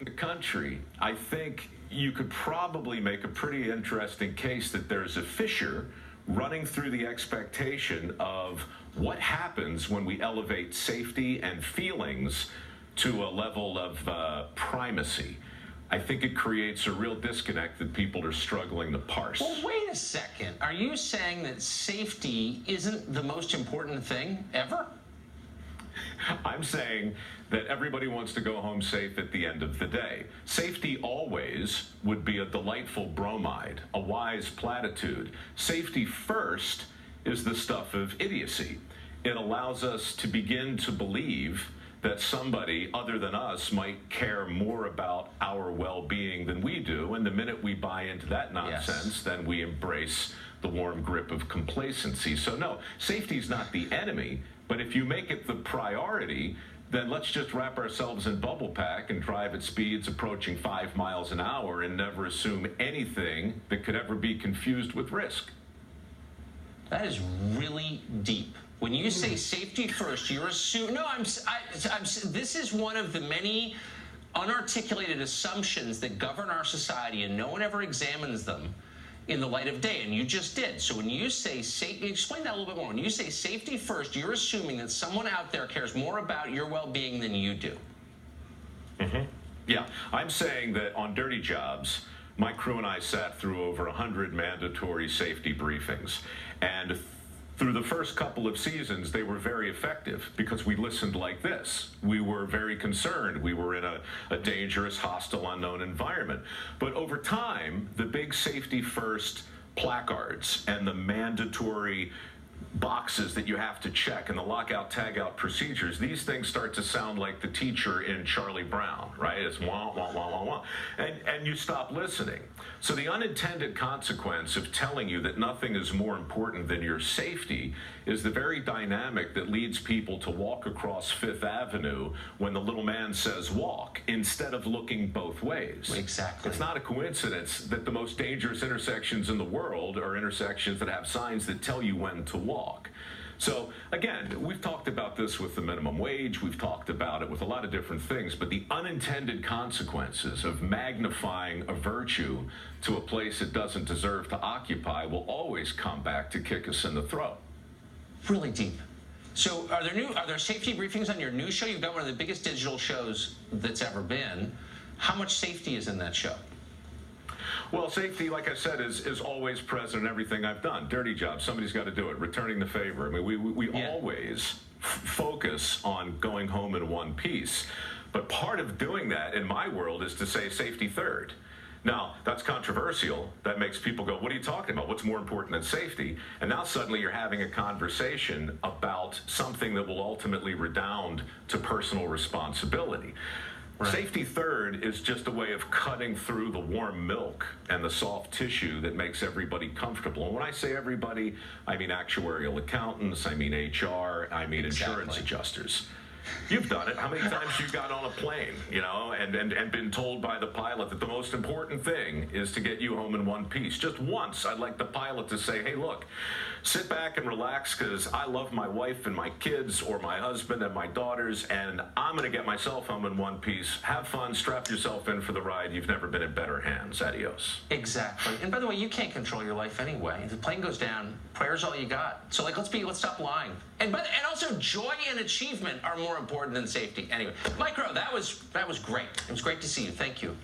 the country, I think you could probably make a pretty interesting case that there's a fissure running through the expectation of what happens when we elevate safety and feelings to a level of primacy. I think it creates a real disconnect that people are struggling to parse. Well, wait a second. Are you saying that safety isn't the most important thing ever? I'm saying that everybody wants to go home safe at the end of the day. Safety always would be a delightful bromide, a wise platitude. Safety first is the stuff of idiocy. It allows us to begin to believe that somebody other than us might care more about our well-being than we do. And the minute we buy into that nonsense, then we embrace the warm grip of complacency. So no, safety is not the enemy, but if you make it the priority, then let's just wrap ourselves in bubble pack and drive at speeds approaching 5 miles an hour and never assume anything that could ever be confused with risk. That is really deep. When you say safety first, you're assuming. No, this is one of the many unarticulated assumptions that govern our society, and no one ever examines them in the light of day, and you just did. So when you say safety, explain that a little bit more. When you say safety first, you're assuming that someone out there cares more about your well-being than you do. Mm-hmm. Yeah, I'm saying that on Dirty Jobs, my crew and I sat through over 100 mandatory safety briefings, and through the first couple of seasons, they were very effective because we listened like this. We were very concerned. We were in a dangerous, hostile, unknown environment. But over time, the big safety first placards and the mandatory boxes that you have to check and the lockout tagout procedures, these things start to sound like the teacher in Charlie Brown, right? It's wah, wah, wah, wah, wah. And you stop listening. So the unintended consequence of telling you that nothing is more important than your safety is the very dynamic that leads people to walk across Fifth Avenue when the little man says walk, instead of looking both ways. Exactly. It's not a coincidence that the most dangerous intersections in the world are intersections that have signs that tell you when to walk. So again, we've talked about this with the minimum wage, we've talked about it with a lot of different things, but the unintended consequences of magnifying a virtue to a place it doesn't deserve to occupy will always come back to kick us in the throat. Really deep. So are there safety briefings on your new show? You've got one of the biggest digital shows that's ever been. How much safety is in that show? Well, safety, like I said, is always present in everything I've done. Dirty job, somebody's got to do it. Returning the favor. I mean, we always focus on going home in one piece. But part of doing that in my world is to say safety third. Now, that's controversial. That makes people go, what are you talking about? What's more important than safety? And now suddenly you're having a conversation about something that will ultimately redound to personal responsibility. Right. Safety third is just a way of cutting through the warm milk and the soft tissue that makes everybody comfortable. And when I say everybody, I mean actuarial accountants, I mean HR, I mean insurance adjusters. You've done it. How many times you got on a plane, and been told by the pilot that the most important thing is to get you home in one piece? Just once, I'd like the pilot to say, hey, look, sit back and relax because I love my wife and my kids or my husband and my daughters, and I'm going to get myself home in one piece. Have fun. Strap yourself in for the ride. You've never been in better hands. Adios. Exactly. And by the way, you can't control your life anyway. If the plane goes down, prayer's all you got. So, let's stop lying. And also, joy and achievement are more important than safety. Anyway, Mike Rowe, that was great. It was great to see you. Thank you.